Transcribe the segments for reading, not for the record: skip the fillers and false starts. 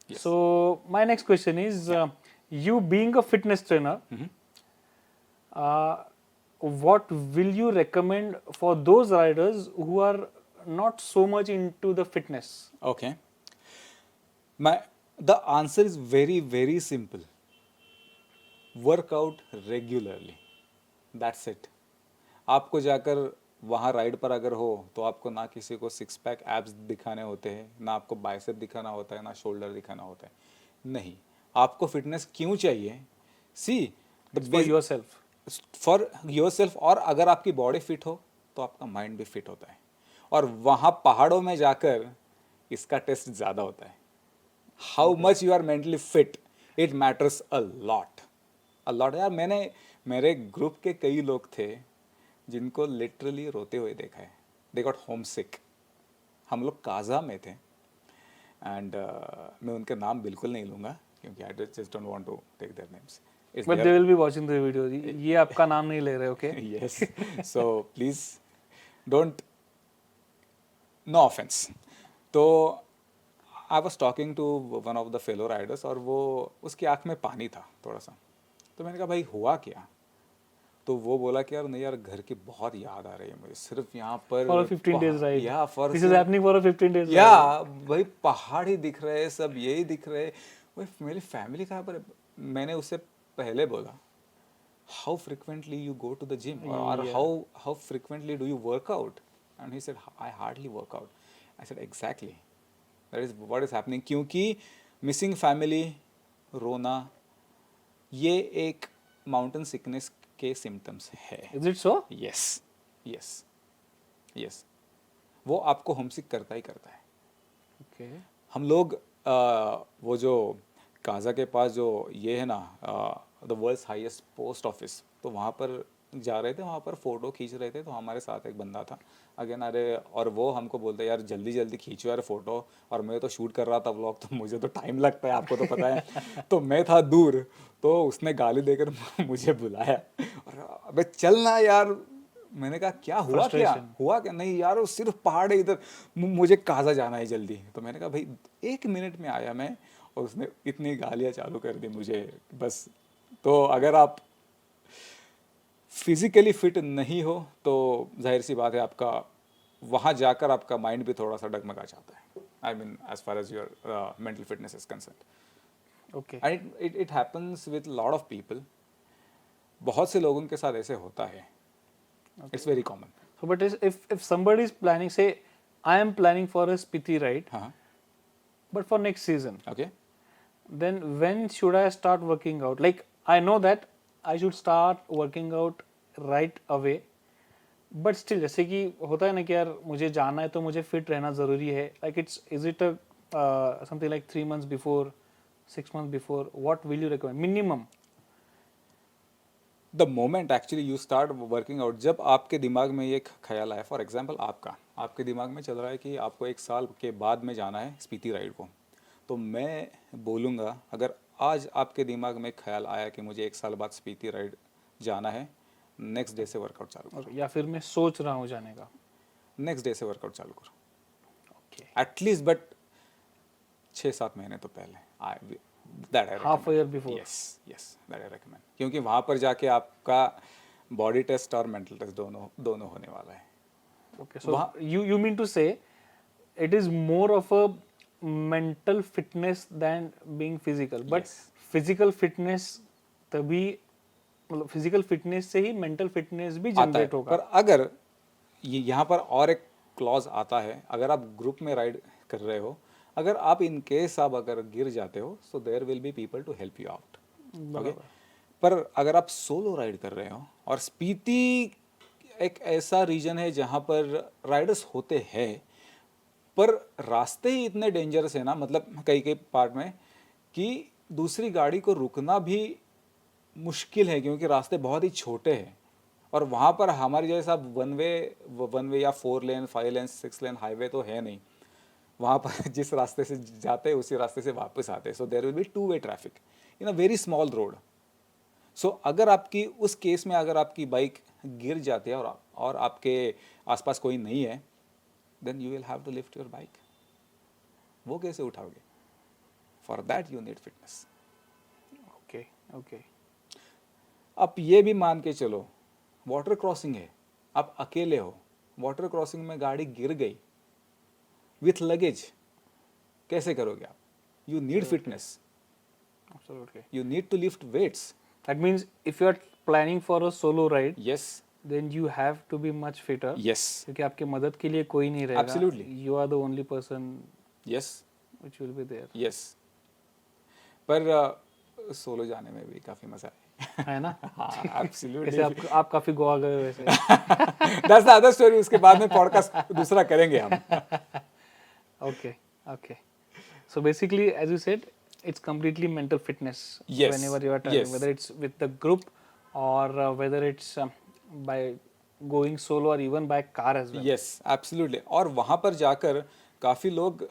Yes. So my next question is, you being a fitness trainer, uh, what will you recommend for those riders who are not so much into the fitness? Okay. The answer is very, very simple. Work out regularly. That's it. आपको जाकर वहाँ ride पर अगर हो तो आपको ना किसी को सिक्स पैक एब्स दिखाने होते हैं, ना आपको बाइसेप दिखाना होता है, ना शोल्डर दिखाना होता है. नहीं. आपको फिटनेस क्यों चाहिए? सी It's for the yourself. For your self. और अगर आपकी बॉडी फिट हो तो आपका माइंड भी फिट होता है. और वहाँ पहाड़ों में जाकर इसका टेस्ट ज़्यादा होता है. How much you are mentally fit, it matters a lot. A lot. यार मैंने मेरे ग्रुप के कई लोग थे जिनको लिटरली रोते हुए देखा है. दे गॉट होम सिक. हम लोग काजा में थे एंड मैं उनके नाम बिल्कुल नहीं लूँगा क्योंकि I just don't want to take their names. It's But they will be watching the video. ये आपका नाम नहीं ले रहे, okay? yes. So please don't, no offense. तो I was talking to one of the fellow riders और वो उसकी आंख में पानी था थोड़ा सा. तो मैंने कहा भाई हुआ क्या? तो वो बोला कि यार नहीं यार घर की बहुत याद आ रही है मुझे सिर्फ यहाँ पर. For a 15 days ride. या for This is happening for a 15 days या ride. भाई पहाड़ ही दिख रहे हैं, सब यही दिख रहे हैं. भाई मेरी फैमिली कहाँ पर है? मैंने उससे पहले बोला how frequently you go to the gym or Yeah. how frequently do you work out? And he said I hardly work out. I said exactly, that is what is happening. क्योंकि missing family, रोना, ये एक mountain sickness के symptoms है. Is it so? Yes yes yes. वो आपको homesick करता ही करता है. Okay. हम लोग वो जो काजा के पास जो ये है ना the world's highest post office, तो वहाँ पर जा रहे थे, वहाँ पर फ़ोटो खींच रहे थे. तो हमारे साथ एक बंदा था अगेन. अरे और वो हमको बोलते यार जल्दी जल्दी खींचो यार फ़ोटो. और मैं तो शूट कर रहा था व्लॉग, तो मुझे तो टाइम लगता है, आपको तो पता है. तो मैं था दूर, तो उसने गाली देकर मुझे बुलाया और अबे चल ना यार. मैंने कहा क्या हुआ, क्या Frustration. हुआ क्या? नहीं यार वो सिर्फ पहाड़ है इधर, मुझे काजा जाना है जल्दी. तो मैंने कहा भाई 1 मिनट में आया मैं, और उसने इतनी गालियाँ चालू कर दी मुझे बस. तो अगर आप फिजिकली फिट नहीं हो तो जाहिर सी बात है आपका वहाँ जाकर आपका माइंड भी थोड़ा सा डगमगा जाता है. I mean as far as your mental fitness is concern. Okay. And it happens with lot of people. बहुत से लोगों के साथ ऐसे होता है. It's very common. So, but if somebody is planning, say, I am planning for a Spiti ride, हाँ. but for next season, okay. then when should I start working out? Like, I know that I should start working out right away, but still, जैसे कि होता है ना कि यार मुझे जाना है तो मुझे fit रहना ज़रूरी है. Like, is it a something like 3 months before, 6 months before? What will you recommend? Minimum. The moment actually you start working out, जब आपके दिमाग में ये ख्याल आया, फॉर एग्जांपल आपके दिमाग में चल रहा है कि आपको 1 साल के बाद में जाना है स्पीति राइड को, तो मैं बोलूँगा अगर आज आपके दिमाग में ख्याल आया कि मुझे 1 साल बाद स्पीति राइड जाना है, नेक्स्ट डे से वर्कआउट चालू करो. या फिर मैं सोच रहा हूँ जाने का. नेक्स्ट डे से वर्कआउट चालू करो. Okay. एटलीस्ट बट 6-7 महीने तो पहले. That I Half a year before. Yes yes, that I recommend. क्योंकि वहाँ पर जाके आपका बॉडी टेस्ट और मेंटल टेस्ट दोनों होने वाला है. Okay, so you mean to say it is more of a mental fitness than being physical, but Yes. physical fitness तभी मतलब physical fitness से ही mental fitness भी आता है. generate होगा. पर अगर यहाँ पर और एक क्लॉज आता है, अगर आप ग्रुप में राइड कर रहे हो, अगर आप इन केस आप अगर गिर जाते हो, so there will be people to help you out. Okay. पर अगर आप सोलो राइड कर रहे हो, और स्पीति एक ऐसा रीजन है जहाँ पर राइडर्स होते हैं, पर रास्ते ही इतने डेंजरस है ना, मतलब कई कई पार्ट में, कि दूसरी गाड़ी को रुकना भी मुश्किल है क्योंकि रास्ते बहुत ही छोटे हैं. और वहाँ पर हमारी जैसा वन वे या 4 लेन 5 लेन 6 लेन हाईवे तो है नहीं. वहाँ पर जिस रास्ते से जाते हैं उसी रास्ते से वापस आते हैं. So there will be two way traffic in a very small road. So अगर आपकी उस केस में अगर आपकी बाइक गिर जाती है और आपके आसपास कोई नहीं है, then you will have to lift your bike. वो कैसे उठाओगे? For that you need fitness. Okay okay. आप ये भी मान के चलो, वाटर क्रॉसिंग है, आप अकेले हो, वाटर क्रॉसिंग में गाड़ी गिर गई विथ लगेज, कैसे करोगे आप? You need fitness, Absolutely. you need to lift weights. That means if you are planning for a solo ride, Yes, then you have to be much fitter. yes, क्योंकि आपके मदद के लिए कोई नहीं रहेगा. Absolutely. You are the only person yes, which will be there. yes. पर solo जाने में भी काफी मजा है. है ना? हाँ, absolutely. जैसे आप काफी गोवा गए वैसे. That's the other story. उसके बाद में पॉडकास्ट दूसरा करेंगे हम. Okay, okay. So basically, as you said, it's completely mental fitness. Yes, Whenever you are traveling, yes. whether it's with the group or whether it's by going solo or even by car as well. Yes, absolutely. और वहाँ पर जाकर काफी लोग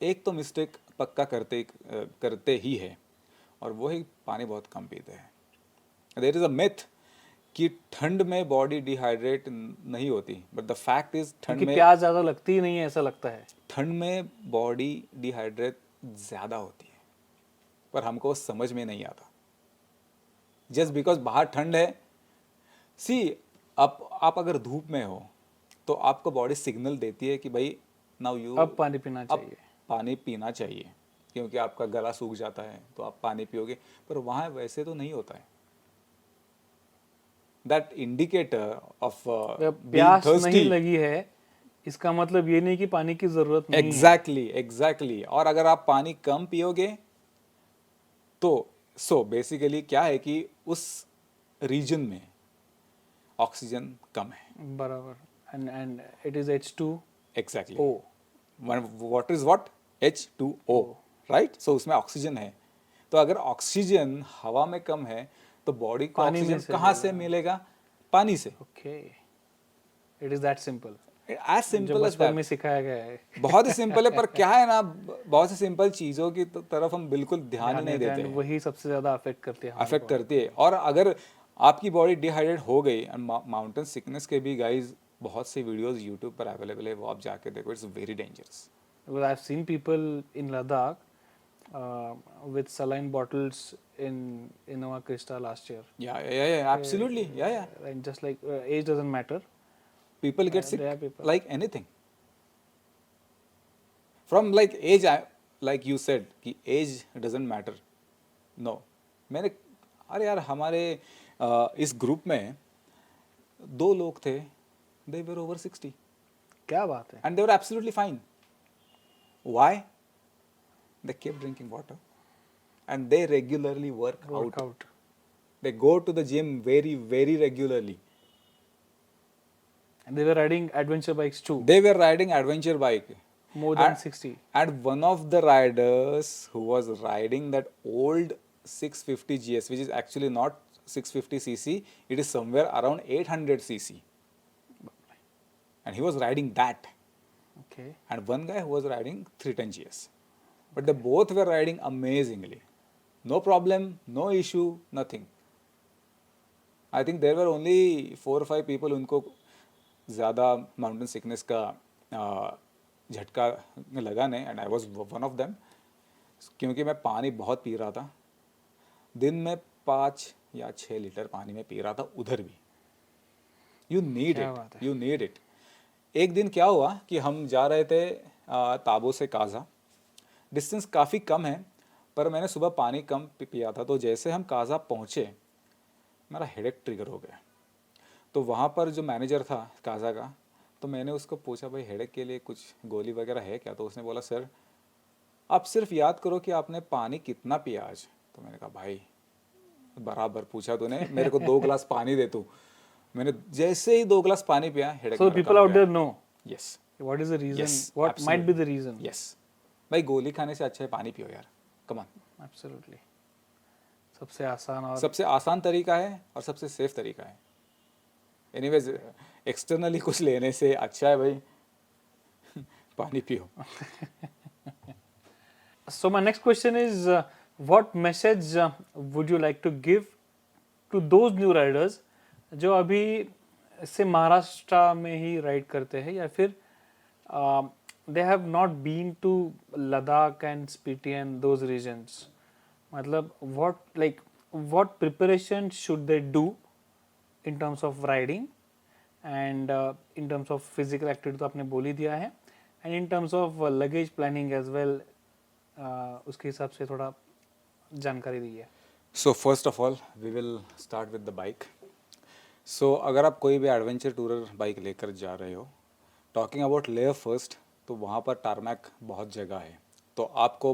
एक तो mistake पक्का करते ही है, और वो ही पानी बहुत कम पीते हैं. देयर इज अ मिथ कि ठंड में बॉडी डिहाइड्रेट नहीं होती, बट द फैक्ट इज ठंड क्योंकि में प्यास ज्यादा लगती ही नहीं है ऐसा लगता है. ठंड में बॉडी डिहाइड्रेट ज़्यादा होती है, पर हमको वो समझ में नहीं आता. जस्ट बिकॉज बाहर ठंड है, सी आप अगर धूप में हो तो आपको बॉडी सिग्नल देती है कि भाई नाउ यू अब पानी पीना चाहिए. पानी पीना चाहिए, क्योंकि आपका गला सूख जाता है तो आप पानी पियोगे. पर वहाँ वैसे तो नहीं होता है. दैट इंडिकेटर ऑफ प्यास नहीं लगी है इसका मतलब ये नहीं कि पानी की जरूरत नहीं है. एग्जैक्टली. और अगर आप पानी कम पियोगे तो बेसिकली क्या है कि उस रीजन में ऑक्सीजन कम है. बराबर. And it is H2O. Exactly. Water is what? H2O, right. So उसमें ऑक्सीजन है. तो अगर ऑक्सीजन हवा में कम है तो बॉडी को पानी में ऑक्सीजन से कहाँ से मिलेगा? पानी से. Okay. It is that simple. As simple as बचपन में सिखाया गया है. बहुत ही सिंपल है, पर क्या है ना, बहुत सी सिंपल चीजों की तरफ हम बिल्कुल ध्यान ही नहीं देते हैं. वही सबसे ज्यादा अफेक्ट करती है. अफेक्ट करती है. और अगर आपकी बॉडी डिहाइड्रेट हो गई, माउंटेन सिकनेस के भी गाइस बहुत से वीडियोस यूट्यूब पर अवेलेबल है, वो आप जाके देखो. It's very dangerous. Because I've seen people in Ladakh with saline bottles in Innova Krista last year. Yeah, absolutely. Yeah. And just like age doesn't matter. People get sick there are people. like anything. From like age, like you said कि age doesn't matter. No. अरे यार हमारे इस group में 2 लोग थे, they were over 60. क्या बात है. And they were absolutely fine. Why? They kept drinking water and they regularly work out. They go to the gym very, very regularly. And they were riding adventure bikes too. They were riding adventure bike. More than 60. And one of the riders who was riding that old 650 GS, which is actually not 650cc, it is somewhere around 800cc. And he was riding that. Okay. And one guy who was riding 310 GS. But they both were riding amazingly. No problem, no issue, nothing. I think there were only 4 or 5 people उनको ज़्यादा mountain sickness का झटका लगा नहीं, and I was one of them. क्योंकि मैं पानी बहुत पी रहा था. दिन में 5 या 6 लीटर पानी में पी रहा था उधर भी. You need it. एक दिन क्या हुआ कि हम जा रहे थे ताबो से काज़ा. डिस्टेंस काफ़ी कम है, पर मैंने सुबह पानी कम पिया था. तो जैसे हम काज़ा पहुँचे, मेरा हेडेक ट्रिगर हो गया. तो वहाँ पर जो मैनेजर था काज़ा का, तो मैंने उसको पूछा भाई हेडेक के लिए कुछ गोली वगैरह है क्या? तो उसने बोला सर आप सिर्फ याद करो कि आपने पानी कितना पिया आज. तो मैंने कहा भाई बराबर पूछा तूने, मेरे को 2 गिलास पानी दे तू. मैंने जैसे ही 2 गिलास पानी पिया, headache. So people out there know. Yes. What is the reason? Yes, what absolutely. might be the reason? Yes. भाई गोली खाने से अच्छा है पानी पियो यार. Come on. Absolutely. सबसे आसान और सबसे आसान तरीका है और सबसे सेफ तरीका है. एनीवेज एक्सटर्नली कुछ लेने से अच्छा है भाई पानी पियो. So my next question is, what message would you like to give to those new riders जो अभी से महाराष्ट्र में ही राइड करते हैं, या फिर they have not been to Ladakh and Spiti and those regions. मतलब what preparation should they do in terms of riding and in terms of physical activity तो आपने बोल ही दिया है, and in terms of luggage planning as well, उसके हिसाब से थोड़ा जानकारी दी है. So first of all we will start with the bike. So अगर आप कोई भी एडवेंचर टूरर बाइक लेकर जा रहे हो, टॉकिंग अबाउट लेह फर्स्ट, तो वहाँ पर टारमैक बहुत जगह है, तो आपको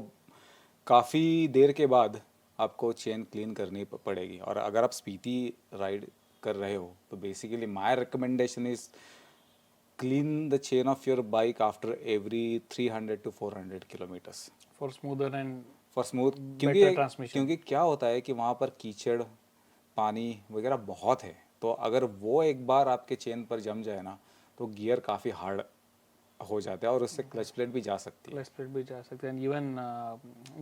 काफ़ी देर के बाद आपको चेन क्लीन करनी पड़ेगी. और अगर आप स्पीति राइड कर रहे हो तो basically my recommendation is clean the chain of your bike after every 300 to 400 kilometres For smoother and for smooth. better transmission. क्योंकि क्या होता है कि वहाँ पर कीचड़, पानी वगैरह बहुत है, तो अगर वो एक बार आपके चेन पर जम जाए ना, तो गियर काफ़ी हार्ड हो जाता है और उससे क्लच प्लेट भी जा सकती है. क्लच प्लेट भी जा सकते हैं, इवन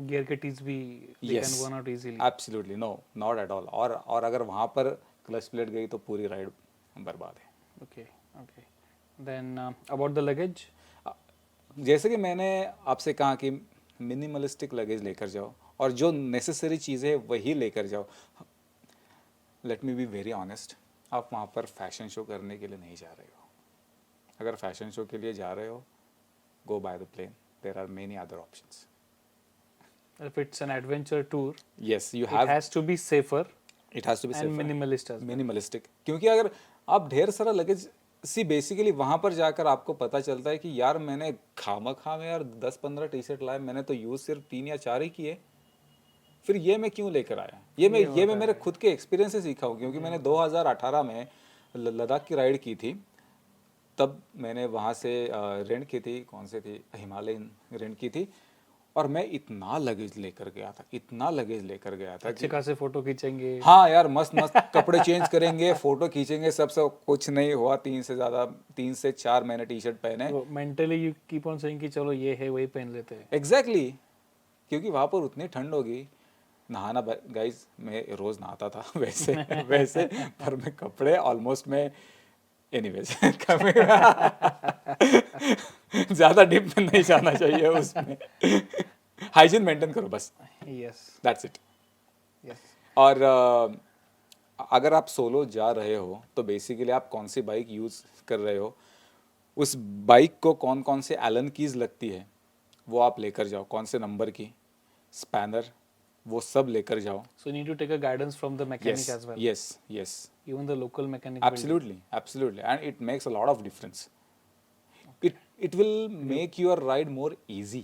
गियर के टीथ भी they Yes. can burn out easily. Absolutely no, not at all. और अगर वहाँ पर क्लच प्लेट गई तो पूरी राइड बर्बाद है. Okay, okay. Then about the luggage. जैसे कि मैंने आपसे कहा कि मिनिमलिस्टिक लगेज लेकर जाओ और जो नेसेसरी चीज़ें हैं वही लेकर जाओ. Let me be very honest, आप वहाँ पर फैशन शो करने के लिए नहीं जा रहे हो. अगर फैशन शो के लिए जा रहे हो, go by the plane, there are many other options. If it's an adventure tour, yes you it have, has to be safer it has to be and minimalist as well. Minimalistic. क्योंकि अगर आप ढेर सारा luggage see basically वहाँ पर जाकर आपको पता चलता है कि यार मैंने खामा में यार 10-15 टी शर्ट लाए, मैंने तो यूज़ सिर्फ 3 या 4 ही किए, फिर ये मैं क्यों लेकर आया. ये मैं मेरे खुद के एक्सपीरियंस से सीखा हूँ. क्योंकि मैंने 2018 में लद्दाख की राइड की थी, तब मैंने वहाँ से रेंट की थी, कौन सी थी, हिमालयन रेंट की थी, और मैं इतना लगेज लेकर गया था, इतना लगेज लेकर गया था अच्छे खासे फोटो खींचेंगे. हाँ यार, मस्त मस्त कपड़े चेंज करेंगे, फोटो खींचेंगे, सब कुछ नहीं हुआ. 3 से 4 महीने टी शर्ट पहने. Mentally you keep on saying कि चलो ये है वही पहन लेते हैं. एग्जैक्टली. क्योंकि वहाँ पर उतनी ठंड होगी. नहाना गाइज मैं रोज नहाता था वैसे पर मैं कपड़े ऑलमोस्ट मैं एनीवेज ज़्यादा डीप में नहीं जाना चाहिए उसमें. हाइजीन मेंटेन करो बस, Yes, दैट्स इट. yes. और अगर आप सोलो जा रहे हो तो बेसिकली आप कौन सी बाइक यूज़ कर रहे हो, उस बाइक को कौन कौन से एलन कीज लगती है वो आप लेकर जाओ. कौन से नंबर की, स्पैनर, वो सब लेकर जाओ. So you need to take a guidance from the mechanic Yes, as well. yes, Even the local mechanic. will do. absolutely, and it makes a lot of difference. It will make your ride more easy.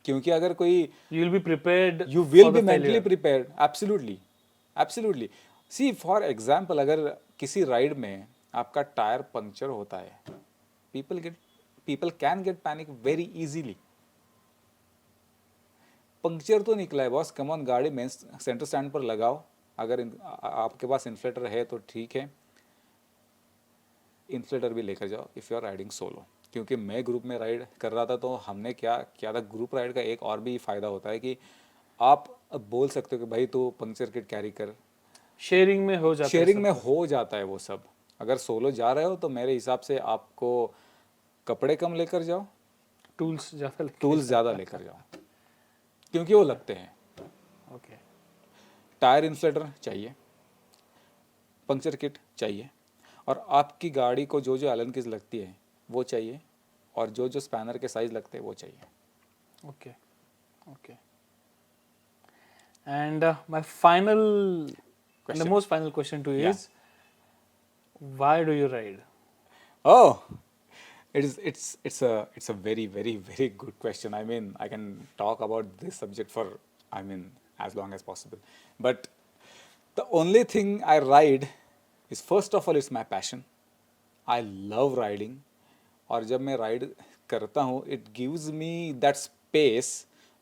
क्योंकि अगर कोई You will be prepared. you will for be the mentally failure. prepared. Absolutely. See, for example, अगर किसी ride में आपका tyre puncture होता है, people can get panic very easily. Puncture तो निकला है बॉस, कम ऑन, गाड़ी मेन सेंटर स्टैंड पर लगाओ. अगर आपके पास इन्फ्लेटर है तो ठीक है, इन्फ्लेटर भी लेकर जाओ if you are riding solo. क्योंकि मैं ग्रुप में राइड कर रहा था तो हमने क्या किया था, ग्रुप राइड का एक और भी फ़ायदा होता है कि आप अब बोल सकते हो कि भाई तू पंक्चर किट कैरी कर. शेयरिंग में हो जाता है. शेयरिंग में हो जाता है वो सब. अगर सोलो जा रहे हो तो मेरे हिसाब से आपको कपड़े कम लेकर जाओ, टूल्स ज्यादा. टूल्स ज़्यादा लेकर जाओ, क्योंकि वो लगते हैं. ओके. टायर इन्फ्लेटर चाहिए, पंक्चर किट चाहिए, और आपकी गाड़ी को जो जो एलन कीज लगती है वो चाहिए, और जो जो स्पैनर के साइज लगते हैं वो चाहिए. Okay. Okay. And my final, and the Question. most final question to you Yeah. is, why do you ride? Oh, it's a very very good question. I mean, I can talk about this subject for, I mean, as long as possible. But the only thing I ride is, first of all, it's my passion. I love riding. और जब मैं ride करता हूँ, it gives me that space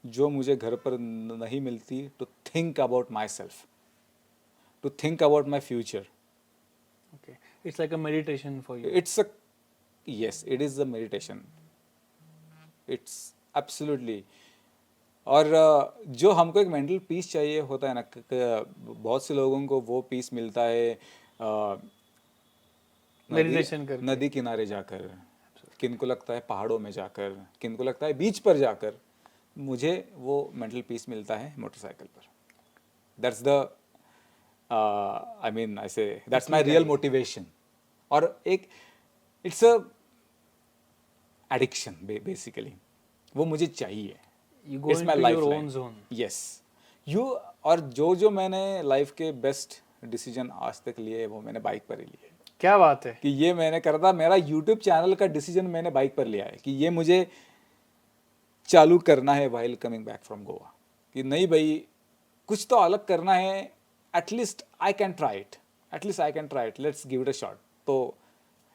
जो मुझे घर पर नहीं मिलती, to think about myself, to think about my future. Okay. It's like a meditation for you. It's a, yes, it is a meditation. It's absolutely. और जो हमको एक मेंटल पीस चाहिए होता है ना, बहुत से लोगों को वो पीस मिलता है Meditation करके. नदी किनारे जाकर, किनको लगता है पहाड़ों में जाकर, किनको लगता है बीच पर जाकर, मुझे वो मेंटल पीस मिलता है मोटरसाइकिल पर. That's the I mean I से दैट्स माय रियल मोटिवेशन. और एक इट्स अ एडिक्शन बेसिकली, वो मुझे चाहिए. You go it's my into your life own zone. Yes you. और जो मैंने लाइफ के बेस्ट डिसीजन आज तक लिए वो मैंने बाइक पर ही लिए. क्या बात है. कि ये मैंने करा था, मेरा यूट्यूब चैनल का डिसीजन मैंने बाइक पर लिया है कि ये मुझे चालू करना है while coming back from Goa. कि नहीं भाई, कुछ तो अलग करना है. At least I can try it, at least I can try it, let's give it a shot. तो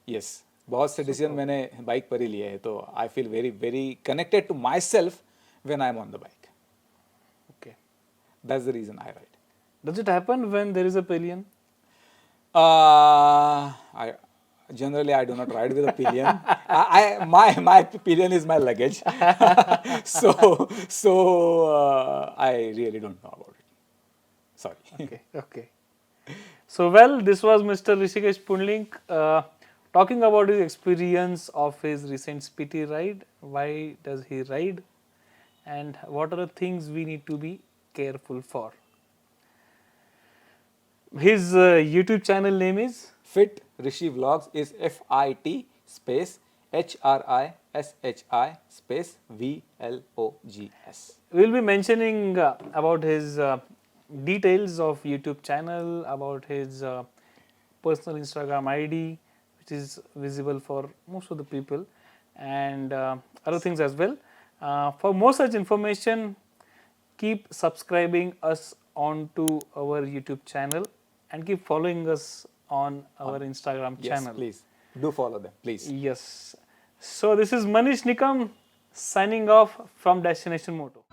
यस, बहुत से डिसीजन मैंने बाइक पर ही लिए हैं. तो I feel very very connected to myself when I am on the bike. Okay. That's the reason I ride. Does it happen when there is a pillion? I generally I do not ride with a pillion. My pillion is my luggage. so I really don't know about it. Sorry. Okay, okay. So, well, this was Mr. Rishikesh Pundlink talking about his experience of his recent PT ride. Why does he ride? And what are the things we need to be careful for? His YouTube channel name is Fit Rishi Vlogs is FIT space HRISHI space VLOGS. we'll be mentioning about his details of YouTube channel, about his personal Instagram ID, which is visible for most of the people, and other things as well. For more such information, keep subscribing us onto our YouTube channel and keep following us on our Instagram Yes, channel. please do follow them, please. Yes. So this is Manish Nikam signing off from Destination Moto.